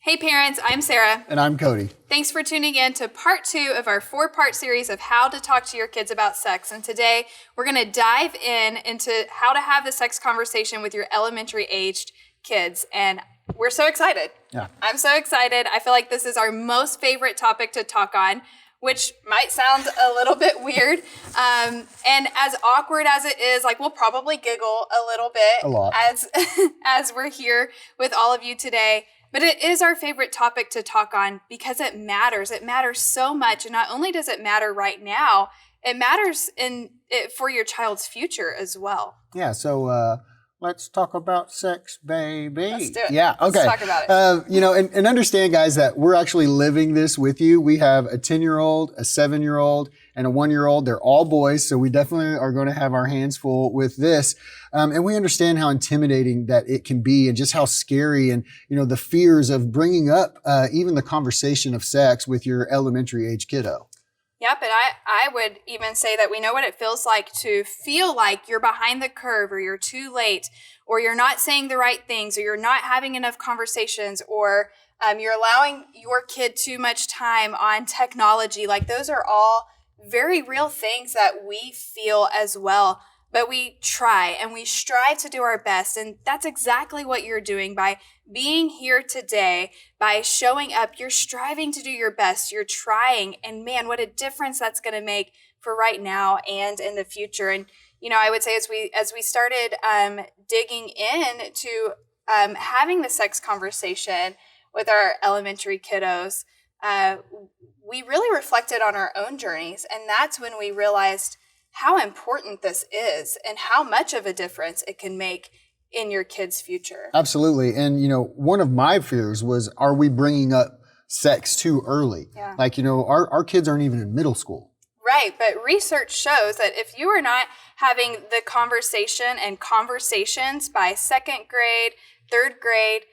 Hey parents, I'm Sarah. And I'm Cody. Thanks for tuning in to part 2 of our 4-part series of how to talk to your kids about sex. And today we're going to dive into how to have the sex conversation with your elementary aged kids. And we're so excited. Yeah. I'm so excited. I feel like this is our most favorite topic to talk on, which might sound a little bit weird. And as awkward as it is, like we'll probably giggle a little bit A lot. as we're here with all of you today. But it is our favorite topic to talk on because it matters. It matters so much. And not only does it matter right now, it matters for your child's future as well. Yeah, so let's talk about sex, baby. Let's do it. Yeah, okay. Let's talk about it. And understand, guys, that we're actually living this with you. We have a 10-year-old, a 7-year-old, and a 1-year-old. They're all boys, so we definitely are going to have our hands full with this. And we understand how intimidating that it can be and just how scary and, the fears of bringing up even the conversation of sex with your elementary age kiddo. Yep, and I would even say that we know what it feels like to feel like you're behind the curve or you're too late or you're not saying the right things or you're not having enough conversations or you're allowing your kid too much time on technology. Like those are all very real things that we feel as well. But we try and we strive to do our best. And that's exactly what you're doing by being here today, by showing up. You're striving to do your best. You're trying. And man, what a difference that's going to make for right now and in the future. And, I would say as we started digging in to having the sex conversation with our elementary kiddos, we really reflected on our own journeys. And that's when we realized how important this is and how much of a difference it can make in your kid's future. Absolutely. And, one of my fears was, are we bringing up sex too early? Yeah. Like, our kids aren't even in middle school. Right. But research shows that if you are not having the conversation and conversations by 2nd grade, 3rd grade,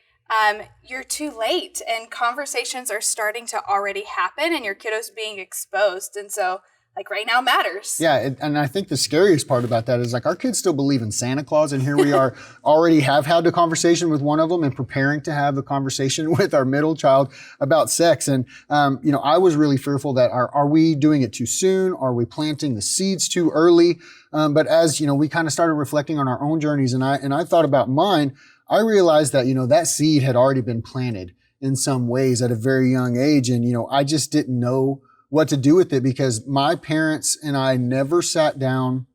you're too late and conversations are starting to already happen and your kiddo's being exposed. And so like right now matters. Yeah, and I think the scariest part about that is like our kids still believe in Santa Claus, and here we are already have had the conversation with one of them and preparing to have the conversation with our middle child about sex. And, I was really fearful that are we doing it too soon? Are we planting the seeds too early? But as, we kind of started reflecting on our own journeys and I thought about mine, I realized that, that seed had already been planted in some ways at a very young age. And, I just didn't know what to do with it because my parents and I never sat down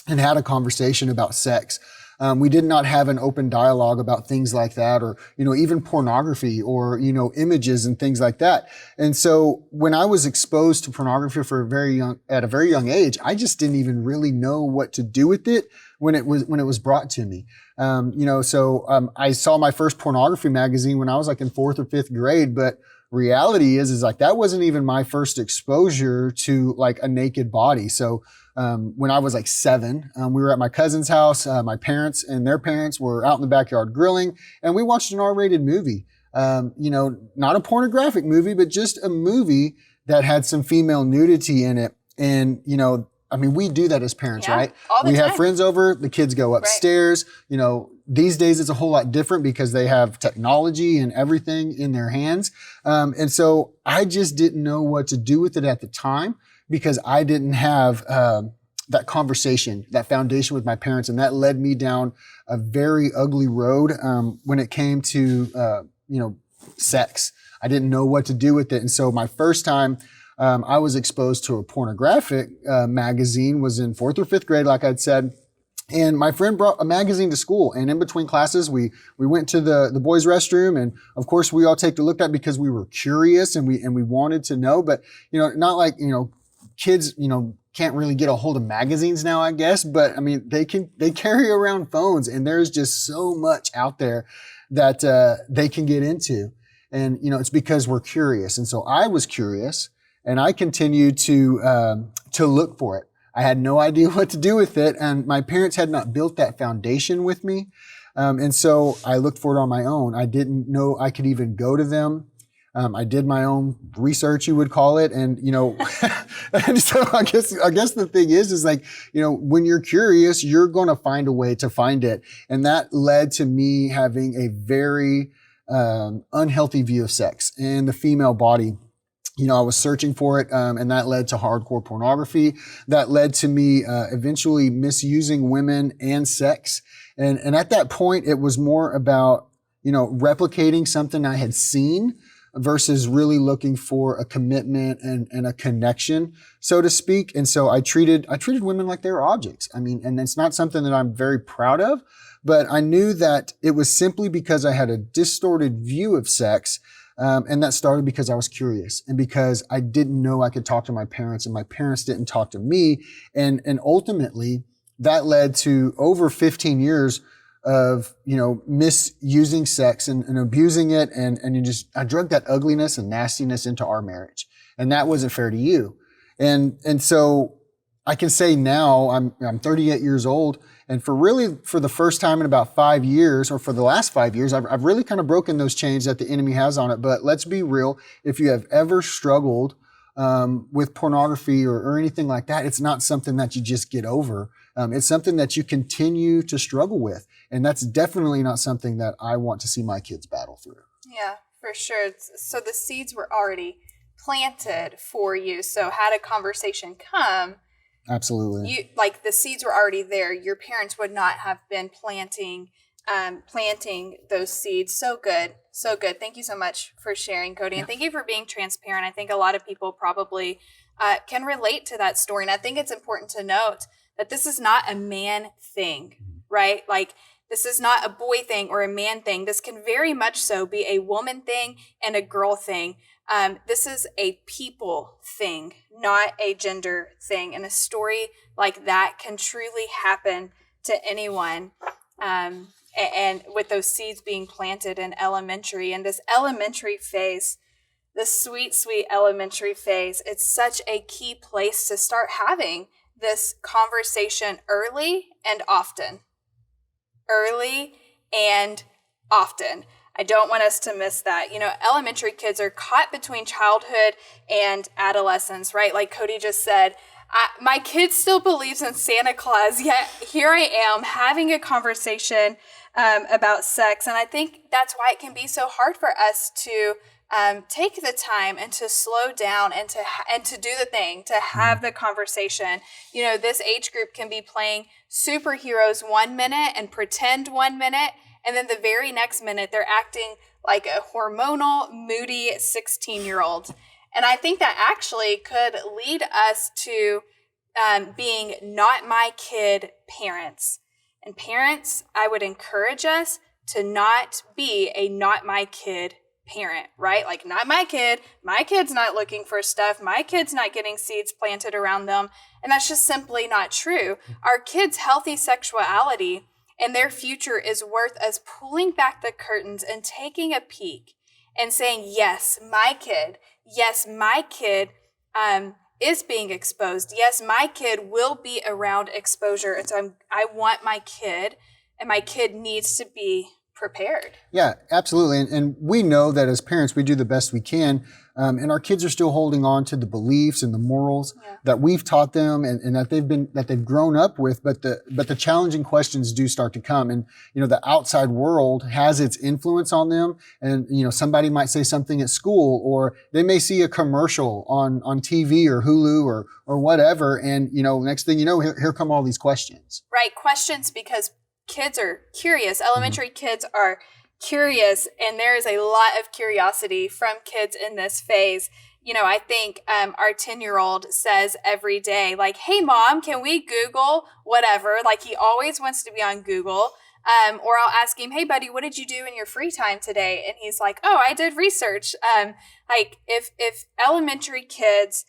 and had a conversation about sex. We did not have an open dialogue about things like that or, even pornography or, images and things like that. And so when I was exposed to pornography at a very young age, I just didn't even really know what to do with it when it was brought to me. I saw my first pornography magazine when I was like in 4th or 5th grade, but reality is like that wasn't even my first exposure to like a naked body. So when I was like 7, we were at my cousin's house. My parents and their parents were out in the backyard grilling, and we watched an R-rated movie. Not a pornographic movie, but just a movie that had some female nudity in it. And we do that as parents, right? All the we time. have friends over, the kids go upstairs. Right. These days it's a whole lot different because they have technology and everything in their hands. And so I just didn't know what to do with it at the time because I didn't have that conversation, that foundation with my parents. And that led me down a very ugly road when it came to, sex. I didn't know what to do with it. And so my first time I was exposed to a pornographic magazine was in 4th or 5th grade, like I'd said. And my friend brought a magazine to school, and in between classes, we went to the boys' restroom, and of course, we all take a look at it because we were curious and we wanted to know. But not like kids can't really get a hold of magazines now, I guess. But they carry around phones, and there's just so much out there that they can get into, and it's because we're curious. And so I was curious, and I continued to look for it. I had no idea what to do with it, and my parents had not built that foundation with me. And so I looked for it on my own. I didn't know I could even go to them. I did my own research, you would call it. And, and so I guess the thing is like, when you're curious, you're going to find a way to find it. And that led to me having a very unhealthy view of sex and the female body. I was searching for it, and that led to hardcore pornography. That led to me eventually misusing women and sex. And at that point, it was more about, replicating something I had seen versus really looking for a commitment and a connection, so to speak. And so I treated women like they were objects. And it's not something that I'm very proud of, but I knew that it was simply because I had a distorted view of sex. And that started because I was curious and because I didn't know I could talk to my parents and my parents didn't talk to me. And ultimately that led to over 15 years of, misusing sex and abusing it. And I drug that ugliness and nastiness into our marriage. And that wasn't fair to you. And so I can say now I'm 38 years old. And for the first time in about 5 years, or for the last 5 years, I've really kind of broken those chains that the enemy has on it. But let's be real. If you have ever struggled with pornography or anything like that, it's not something that you just get over. It's something that you continue to struggle with. And that's definitely not something that I want to see my kids battle through. Yeah, for sure. So the seeds were already planted for you. So had a conversation come, absolutely, the seeds were already there. Your parents would not have been planting those seeds. So good. Thank you so much for sharing, Cody. And thank you for being transparent. I think a lot of people probably can relate to that story. And I think it's important to note that this is not a man thing, right? Like, this is not a boy thing or a man thing. This can very much so be a woman thing and a girl thing. This is a people thing, not a gender thing. And a story like that can truly happen to anyone. And with those seeds being planted in elementary, and this elementary phase, the sweet, sweet elementary phase, it's such a key place to start having this conversation early and often. Early and often. I don't want us to miss that. Elementary kids are caught between childhood and adolescence, right? Like Cody just said, my kid still believes in Santa Claus, yet here I am having a conversation about sex. And I think that's why it can be so hard for us to take the time and to slow down and to do the thing, to have the conversation. This age group can be playing superheroes 1 minute and pretend 1 minute, and then the very next minute they're acting like a hormonal, moody 16-year-old. And I think that actually could lead us to being not my kid parents. And parents, I would encourage us to not be a not my kid parent, right? Like, not my kid. My kid's not looking for stuff. My kid's not getting seeds planted around them. And that's just simply not true. Our kids' healthy sexuality and their future is worth us pulling back the curtains and taking a peek and saying, yes, my kid is being exposed. Yes, my kid will be around exposure. And so I want my kid, and my kid needs to be prepared. Yeah, absolutely. And we know that as parents, we do the best we can. And our kids are still holding on to the beliefs and the morals that we've taught them and that they've grown up with. But the challenging questions do start to come. And, the outside world has its influence on them. And, somebody might say something at school, or they may see a commercial on TV or Hulu or whatever. And, next thing you know, here come all these questions. Right. Questions because kids are curious. Elementary kids are curious, and there is a lot of curiosity from kids in this phase. I think our 10-year-old says every day, like, hey, Mom, can we Google whatever? Like, he always wants to be on Google. Or I'll ask him, hey, buddy, what did you do in your free time today? And he's like, oh, I did research. Like, if elementary kids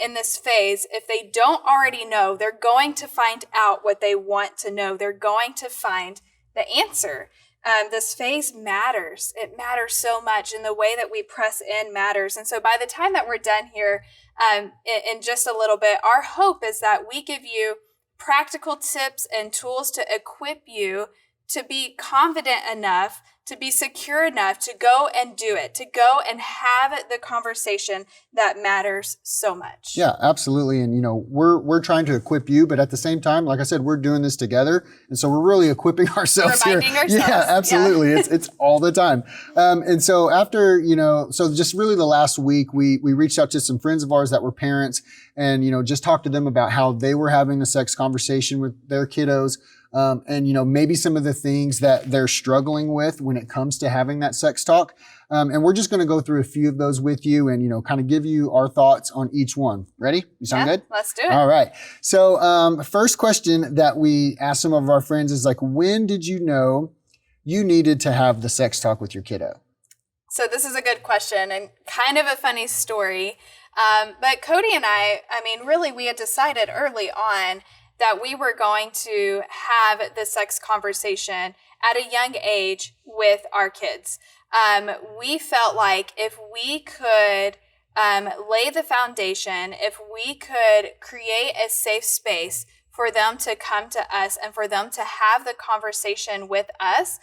in this phase, if they don't already know, they're going to find out what they want to know. They're going to find the answer. This phase matters. It matters so much, and the way that we press in matters. And so by the time that we're done here in just a little bit, our hope is that we give you practical tips and tools to equip you to be confident enough, to be secure enough to go and do it, to go and have the conversation that matters so much. Yeah, absolutely. And, we're trying to equip you, but at the same time, like I said, we're doing this together. And so we're really equipping ourselves Reminding here. ourselves. Yeah, absolutely. Yeah. It's all the time. And so after, so just really the last week, we reached out to some friends of ours that were parents and, just talked to them about how they were having the sex conversation with their kiddos. And, maybe some of the things that they're struggling with when it comes to having that sex talk. And we're just going to go through a few of those with you and, kind of give you our thoughts on each one. Ready? You sound good? Let's do it. All right. So, first question that we asked some of our friends is like, when did you know you needed to have the sex talk with your kiddo? So this is a good question and kind of a funny story. But Cody and I really we had decided early on that we were going to have the sex conversation at a young age with our kids. We felt like if we could lay the foundation, if we could create a safe space for them to come to us and for them to have the conversation with us,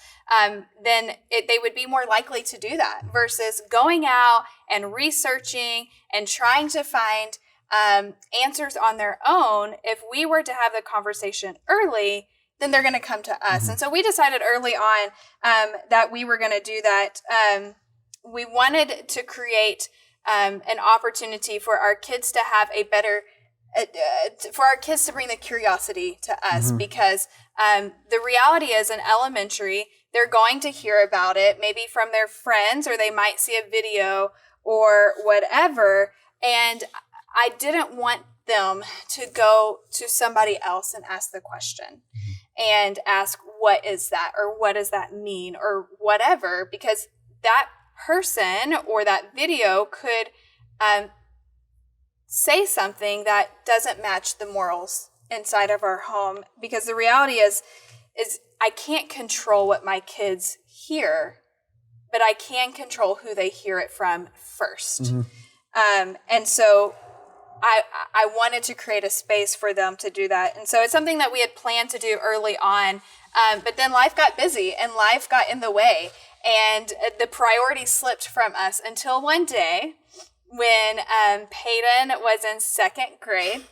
then they would be more likely to do that versus going out and researching and trying to find answers on their own. If we were to have the conversation early, then they're going to come to us. Mm-hmm. And so we decided early on that we were going to do that. We wanted to create an opportunity for our kids to have a better, for our kids to bring the curiosity to us, mm-hmm. because the reality is in elementary, they're going to hear about it, maybe from their friends, or they might see a video or whatever. And I didn't want them to go to somebody else and ask the question and ask, what is that? Or what does that mean? Or whatever, because that person or that video could say something that doesn't match the morals inside of our home. Because the reality is I can't control what my kids hear, but I can control who they hear it from first. Mm-hmm. And so I wanted to create a space for them to do that. And so it's something that we had planned to do early on, but then life got busy and life got in the way, and the priority slipped from us until one day when Peyton was in second grade.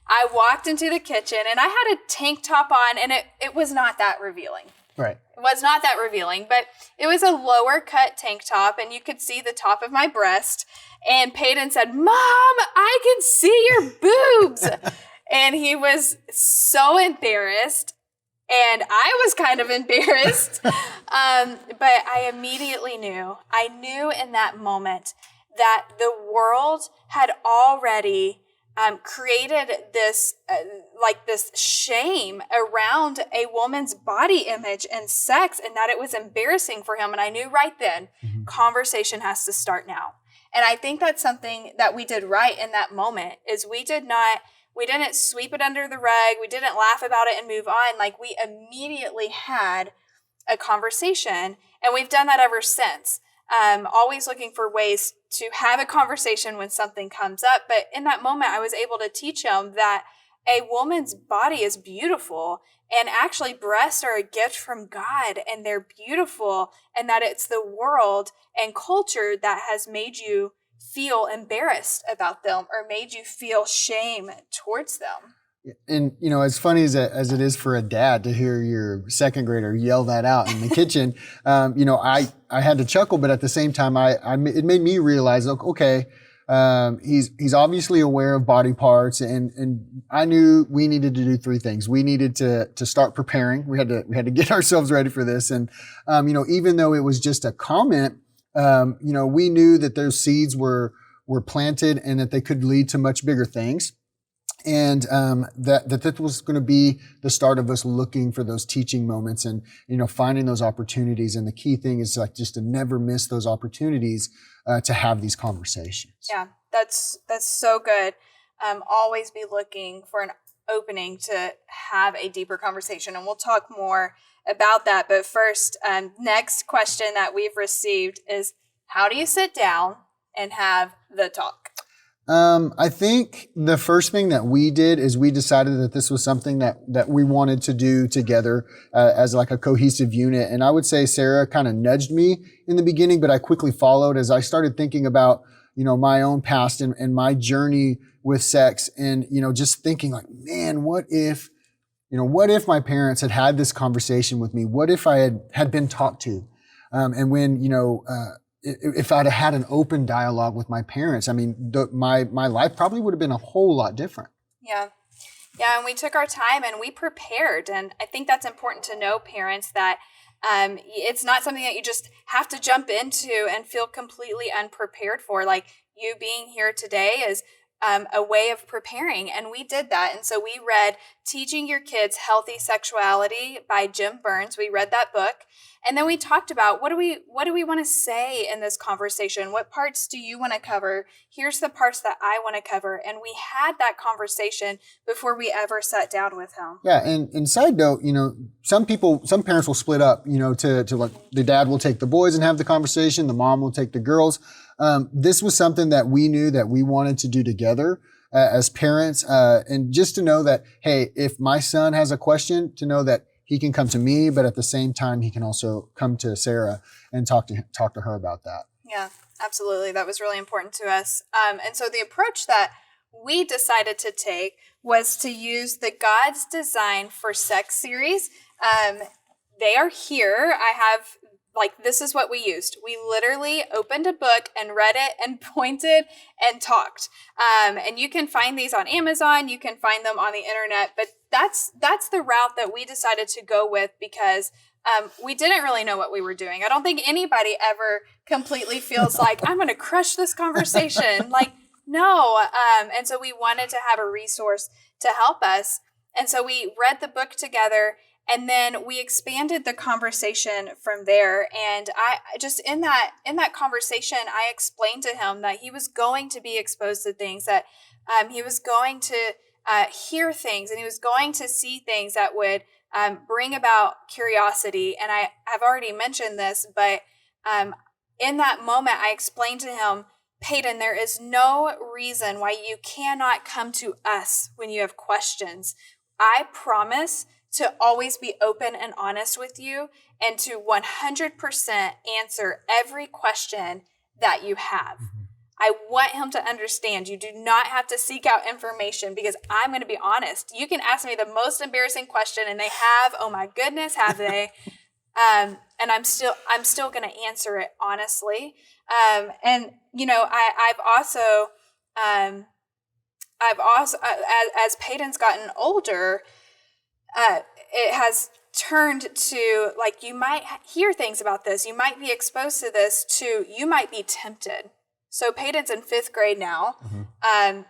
I walked into the kitchen and I had a tank top on, and it was not that revealing. Right. It was not that revealing, but it was a lower cut tank top and you could see the top of my breast. And Peyton said, "Mom, I can see your boobs." And he was so embarrassed. And I was kind of embarrassed. But I immediately knew. I knew in that moment that the world had already created this this shame around a woman's body image and sex, and that it was embarrassing for him. And I knew right then, mm-hmm. conversation has to start now. And I think that's something that we did right in that moment is we didn't sweep it under the rug. We didn't laugh about it and move on. Like, we immediately had a conversation, and we've done that ever since. Always looking for ways to have a conversation when something comes up. But in that moment, I was able to teach him that a woman's body is beautiful, and actually breasts are a gift from God, and they're beautiful, and that it's the world and culture that has made you feel embarrassed about them or made you feel shame towards them. And, as funny as it is for a dad to hear your second grader yell that out in the kitchen, I had to chuckle, but at the same time, it made me realize, okay, he's obviously aware of body parts, and I knew we needed to do three things. We needed to start preparing. We had to get ourselves ready for this. And, even though it was just a comment, we knew that those seeds were planted and that they could lead to much bigger things. And that was going to be the start of us looking for those teaching moments and, finding those opportunities. And the key thing is just to never miss those opportunities to have these conversations. Yeah, that's so good. Always be looking for an opening to have a deeper conversation. And we'll talk more about that. But first, next question that we've received is, how do you sit down and have the talk? I think the first thing that we did is we decided that this was something that we wanted to do together as like a cohesive unit. And I would say Sarah kind of nudged me in the beginning, but I quickly followed as I started thinking about, my own past and my journey with sex and, just thinking like, man, what if my parents had this conversation with me? What if I had been talked to? And when, if I'd had an open dialogue with my parents, I mean, my life probably would have been a whole lot different. Yeah. Yeah. And we took our time and we prepared. And I think that's important to know, parents, that it's not something that you just have to jump into and feel completely unprepared for. Like, you being here today is a way of preparing. And we did that. And so we read Teaching Your Kids Healthy Sexuality by Jim Burns. We read that book. And then we talked about what do we want to say in this conversation? What parts do you want to cover? Here's the parts that I want to cover. And we had that conversation before we ever sat down with him. Yeah. And side note, some parents will split up, to like the dad will take the boys and have the conversation. The mom will take the girls. This was something that we knew that we wanted to do together as parents. And just to know that, hey, if my son has a question, to know that he can come to me, but at the same time, he can also come to Sarah and talk to her about that. Yeah, absolutely. That was really important to us. And so the approach that we decided to take was to use the God's Design for Sex series. They are here. This is what we used. We literally opened a book and read it and pointed and talked. And you can find these on Amazon. You can find them on the internet. But that's the route that we decided to go with because we didn't really know what we were doing. I don't think anybody ever completely feels like, I'm going to crush this conversation. No. And so we wanted to have a resource to help us. And so we read the book together. And then we expanded the conversation from there. And I just in that conversation, I explained to him that he was going to be exposed to things, that he was going to hear things, and he was going to see things that would bring about curiosity. And I have already mentioned this, but in that moment, I explained to him, Peyton, there is no reason why you cannot come to us when you have questions. I promise to always be open and honest with you and to 100% answer every question that you have. I want him to understand you do not have to seek out information because I'm going to be honest. You can ask me the most embarrassing question and they have, oh my goodness, have they? And I'm still going to answer it honestly. I've also, as Peyton's gotten older, it has turned to, like, you might hear things about this, you might be exposed to this, to you might be tempted. So Peyton's in 5th grade now. Mm-hmm.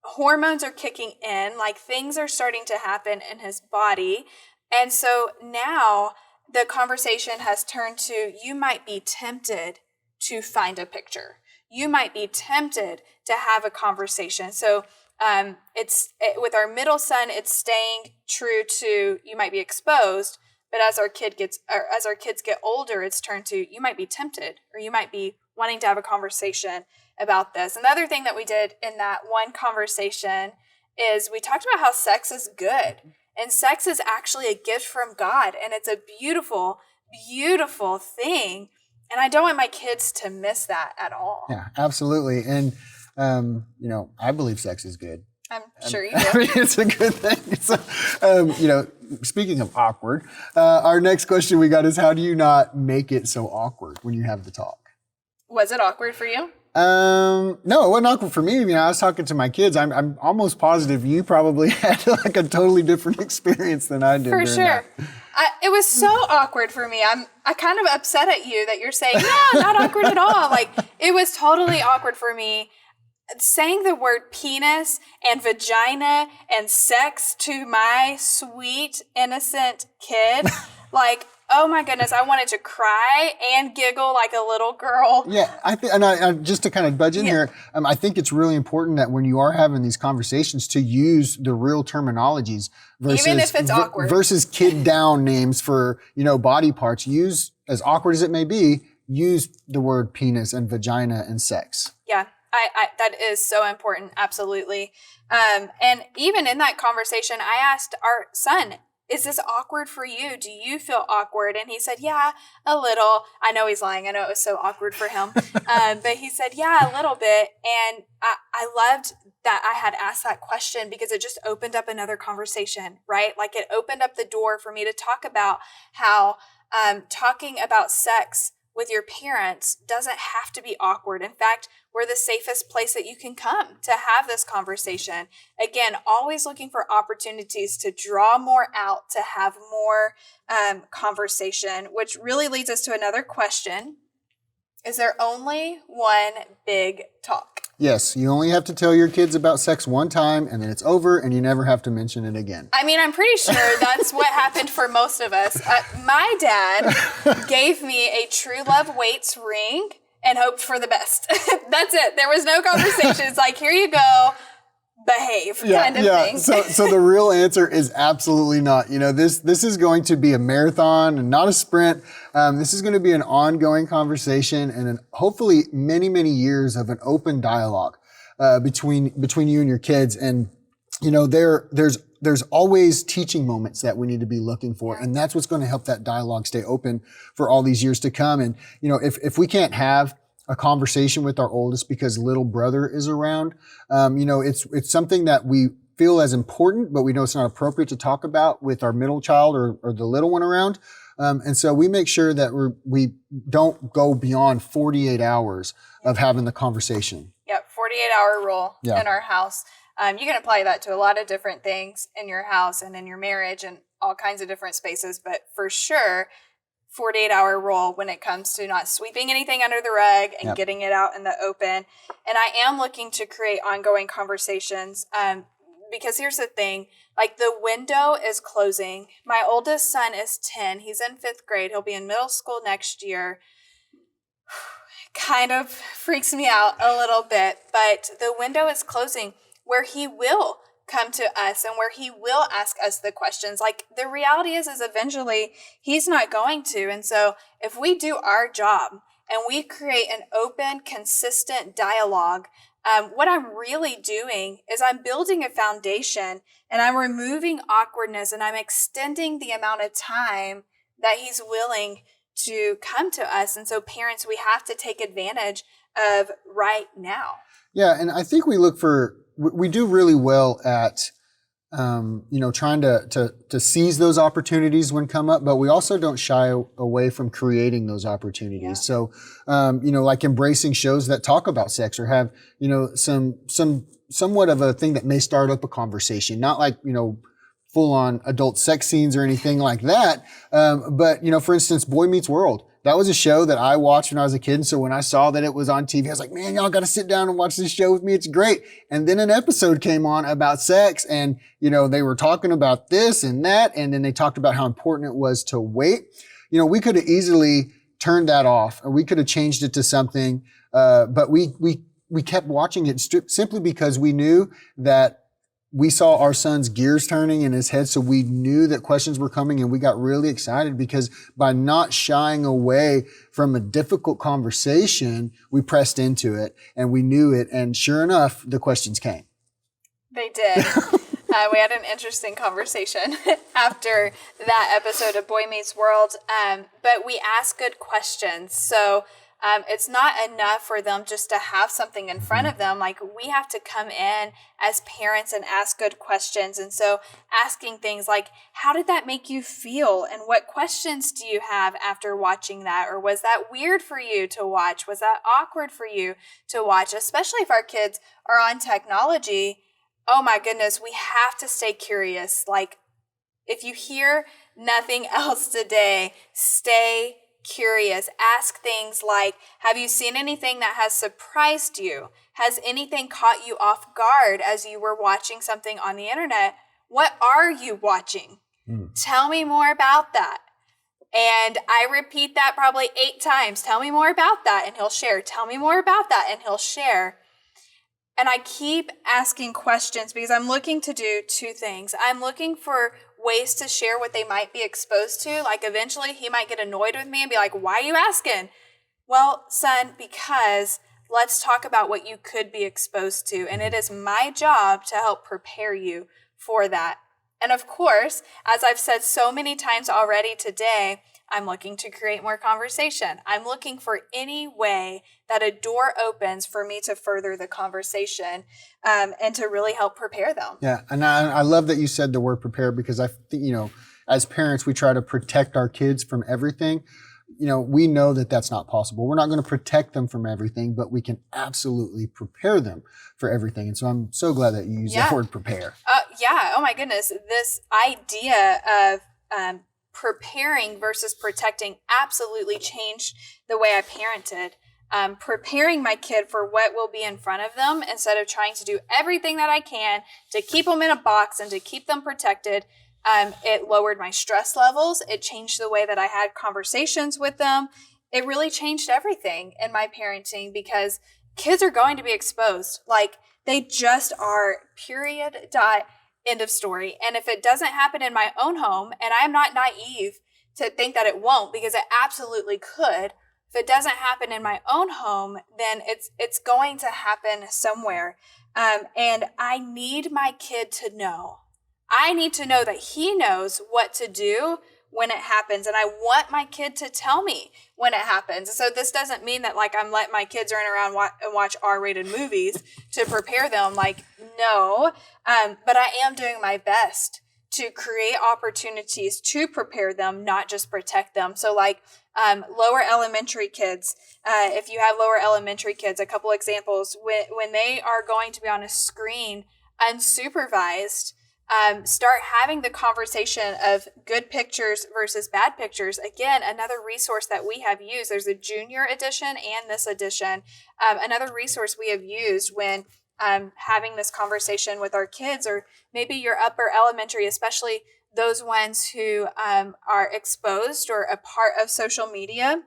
Hormones are kicking in, like things are starting to happen in his body. And so now the conversation has turned to, you might be tempted to find a picture. You might be tempted to have a conversation. So with our middle son, it's staying true to you might be exposed, but as our kids get older, it's turned to you might be tempted, or you might be wanting to have a conversation about this. Another thing that we did in that one conversation is we talked about how sex is good, and sex is actually a gift from God, and it's a beautiful, beautiful thing. And I don't want my kids to miss that at all. Yeah, absolutely. And I believe sex is good. I'm sure you do. I mean, it's a good thing. So, speaking of awkward, our next question we got is, how do you not make it so awkward when you have the talk? Was it awkward for you? No, it wasn't awkward for me. I was talking to my kids. I'm almost positive you probably had like a totally different experience than I did. For sure. It was so awkward for me. I kind of upset at you that you're saying, no, not awkward at all. Like, it was totally awkward for me. Saying the word penis and vagina and sex to my sweet, innocent kid, like, oh my goodness, I wanted to cry and giggle like a little girl. Yeah, I just to kind of budge in here, I think it's really important that when you are having these conversations to use the real terminologies versus, even if it's awkward, versus kid down names for, body parts. Use, as awkward as it may be, use the word penis and vagina and sex. Yeah. I that is so important. Absolutely. And even in that conversation, I asked our son, is this awkward for you? Do you feel awkward? And he said, yeah, a little. I know he's lying. I know it was so awkward for him. But he said, yeah, a little bit. And I loved that I had asked that question because it just opened up another conversation, right? Like it opened up the door for me to talk about how talking about sex with your parents doesn't have to be awkward. In fact, we're the safest place that you can come to have this conversation. Again, always looking for opportunities to draw more out, to have more conversation, which really leads us to another question. Is there only one big talk? Yes, you only have to tell your kids about sex one time and then it's over and you never have to mention it again. I mean, I'm pretty sure that's what happened for most of us. My dad gave me a True Love Waits ring and hoped for the best. That's it. There was no conversation. It's like, here you go. Behave kind of thing. So the real answer is absolutely not. You know, this is going to be a marathon and not a sprint. This is going to be an ongoing conversation and hopefully many, many years of an open dialogue between you and your kids. And you know, there's always teaching moments that we need to be looking for, and that's what's going to help that dialogue stay open for all these years to come. And you know, if we can't have a conversation with our oldest because little brother is around, you know, it's something that we feel as important, but we know it's not appropriate to talk about with our middle child or the little one around. And so we make sure that we don't go beyond 48 hours of having the conversation. Yep, 48-hour rule in our house. You can apply that to a lot of different things in your house and in your marriage and all kinds of different spaces, but for sure, 48-hour rule when it comes to not sweeping anything under the rug and getting it out in the open. And I am looking to create ongoing conversations because here's the thing, like the window is closing. My oldest son is 10. He's in 5th grade. He'll be in middle school next year. Kind of freaks me out a little bit, but the window is closing where he will come to us and where he will ask us the questions. Like the reality is eventually he's not going to. And so if we do our job and we create an open, consistent dialogue, what I'm really doing is I'm building a foundation and I'm removing awkwardness and I'm extending the amount of time that he's willing to come to us. And so parents, we have to take advantage of right now. Yeah. And I think we do really well at, you know, trying to seize those opportunities when come up, but we also don't shy away from creating those opportunities. Yeah. So, you know, like embracing shows that talk about sex or have, you know, somewhat of a thing that may start up a conversation, not like, you know, full on adult sex scenes or anything like that. But, you know, for instance, Boy Meets World. That was a show that I watched when I was a kid. So when I saw that it was on TV, I was like, man, y'all got to sit down and watch this show with me. It's great. And then an episode came on about sex and, you know, they were talking about this and that. And then they talked about how important it was to wait. You know, we could have easily turned that off or we could have changed it to something. But we kept watching it simply because we knew that we saw our son's gears turning in his head. So we knew that questions were coming and we got really excited because by not shying away from a difficult conversation, we pressed into it and we knew it. And sure enough, the questions came. They did. We had an interesting conversation after that episode of Boy Meets World. But we asked good questions. So it's not enough for them just to have something in front of them. Like we have to come in as parents and ask good questions. And so asking things like, how did that make you feel? And what questions do you have after watching that? Or was that weird for you to watch? Was that awkward for you to watch? Especially if our kids are on technology. Oh my goodness, we have to stay curious. Like if you hear nothing else today, stay curious. Ask things like, have you seen anything that has surprised you? Has anything caught you off guard as you were watching something on the internet? What are you watching? Tell me more about that. And I repeat that probably 8 times. Tell me more about that. And he'll share. Tell me more about that. And he'll share. And I keep asking questions because I'm looking to do 2 things. I'm looking for ways to share what they might be exposed to. Like eventually he might get annoyed with me and be like, why are you asking? Well, son, because let's talk about what you could be exposed to. And it is my job to help prepare you for that. And of course, as I've said so many times already today, I'm looking to create more conversation. I'm looking for any way that a door opens for me to further the conversation and to really help prepare them. Yeah, and I love that you said the word prepare, because I think, as parents, we try to protect our kids from everything. We know that that's not possible. We're not going to protect them from everything, but we can absolutely prepare them for everything. And so I'm so glad that you used that word prepare. Yeah. Oh my goodness. This idea of preparing versus protecting absolutely changed the way I parented. Preparing my kid for what will be in front of them instead of trying to do everything that I can to keep them in a box and to keep them protected. It lowered my stress levels. It changed the way that I had conversations with them. It really changed everything in my parenting because kids are going to be exposed. Like they just are, period, dot, end of story. And if it doesn't happen in my own home, and I'm not naive to think that it won't, because it absolutely could, if it doesn't happen in my own home, then it's going to happen somewhere. And I need my kid to know. I need to know that he knows what to do when it happens. And I want my kid to tell me when it happens. So this doesn't mean that like I'm letting my kids run around and watch R-rated movies to prepare them. Like, no. But I am doing my best to create opportunities to prepare them, not just protect them. So like lower elementary kids, if you have lower elementary kids, a couple examples, when they are going to be on a screen unsupervised, start having the conversation of good pictures versus bad pictures. Again, another resource that we have used, there's a junior edition and this edition. Another resource we have used when having this conversation with our kids, or maybe your upper elementary, especially those ones who are exposed or a part of social media,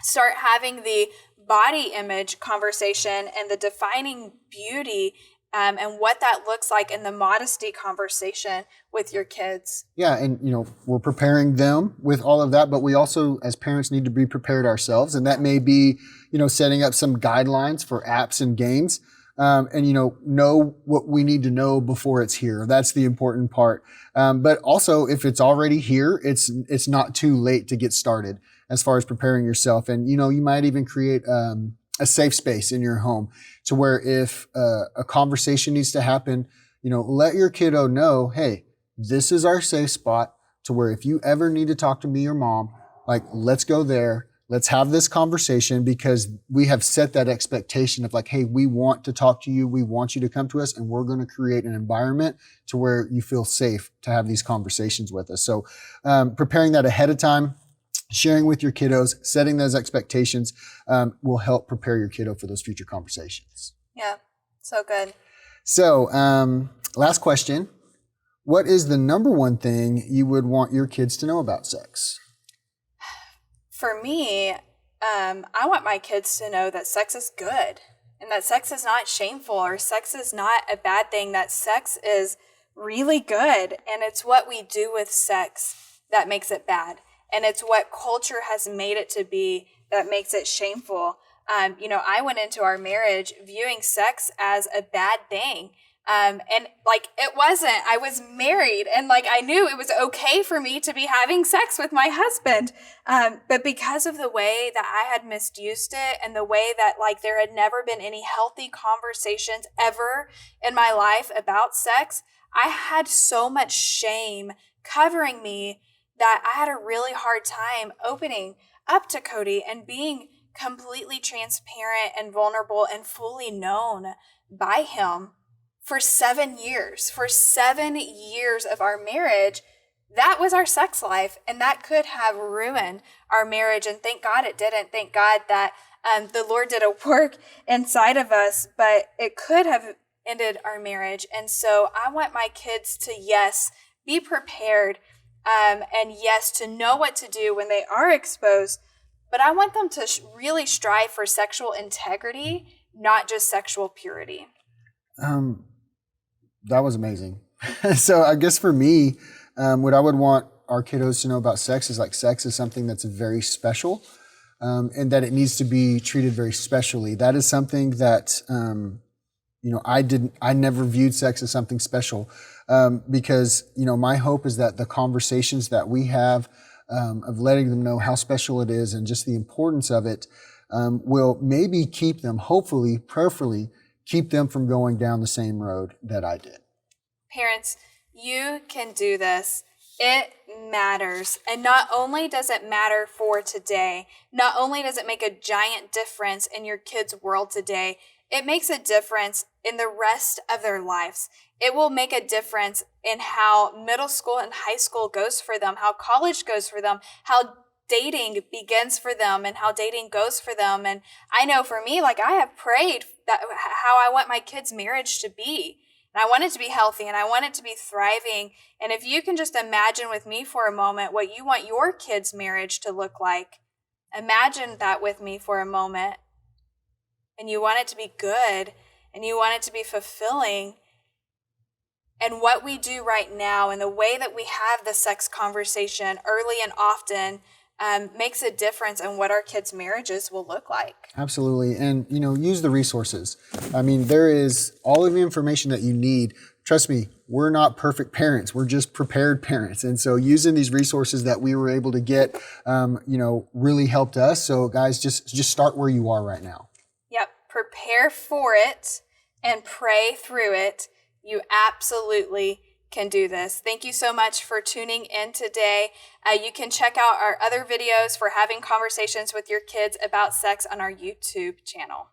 start having the body image conversation and the defining beauty and what that looks like in the modesty conversation with your kids. Yeah, and we're preparing them with all of that, but we also, as parents, need to be prepared ourselves, and that may be, setting up some guidelines for apps and games, and know what we need to know before it's here. That's the important part. But also, if it's already here, it's not too late to get started as far as preparing yourself, and you might even create a safe space in your home to where if a conversation needs to happen, let your kiddo know, hey, this is our safe spot, to where if you ever need to talk to me or mom, like, let's go there. Let's have this conversation, because we have set that expectation of like, hey, we want to talk to you. We want you to come to us, and we're going to create an environment to where you feel safe to have these conversations with us. So preparing that ahead of time, sharing with your kiddos, setting those expectations will help prepare your kiddo for those future conversations. Yeah, so good. So last question. What is the number one thing you would want your kids to know about sex? For me, I want my kids to know that sex is good and that sex is not shameful or sex is not a bad thing, that sex is really good. And it's what we do with sex that makes it bad. And it's what culture has made it to be that makes it shameful. I went into our marriage viewing sex as a bad thing. And like, it wasn't. I was married and like, I knew it was okay for me to be having sex with my husband. But because of the way that I had misused it and the way that like there had never been any healthy conversations ever in my life about sex, I had so much shame covering me that I had a really hard time opening up to Cody and being completely transparent and vulnerable and fully known by him for 7 years. For 7 years of our marriage, that was our sex life, and that could have ruined our marriage. And thank God it didn't. Thank God that the Lord did a work inside of us, but it could have ended our marriage. And so I want my kids to, yes, be prepared, and yes, to know what to do when they are exposed, but I want them to really strive for sexual integrity, not just sexual purity. That was amazing. So I guess for me, what I would want our kiddos to know about sex is like sex is something that's very special. and that it needs to be treated very specially. That is something that, I never viewed sex as something special, because, my hope is that the conversations that we have, of letting them know how special it is and just the importance of it, will maybe keep them, hopefully, prayerfully, keep them from going down the same road that I did. Parents, you can do this. It matters. And not only does it matter for today, not only does it make a giant difference in your kids' world today, it makes a difference in the rest of their lives. It will make a difference in how middle school and high school goes for them, how college goes for them, how dating begins for them, and how dating goes for them. And I know for me, like, I have prayed that how I want my kids' marriage to be. And I want it to be healthy, and I want it to be thriving. And if you can just imagine with me for a moment what you want your kids' marriage to look like, imagine that with me for a moment. And you want it to be good, and you want it to be fulfilling. And what we do right now and the way that we have the sex conversation early and often makes a difference in what our kids' marriages will look like. Absolutely. And, use the resources. I mean, there is all of the information that you need. Trust me, we're not perfect parents. We're just prepared parents. And so using these resources that we were able to get, really helped us. So guys, just start where you are right now. Yep. Prepare for it and pray through it. You absolutely can do this. Thank you so much for tuning in today. You can check out our other videos for having conversations with your kids about sex on our YouTube channel.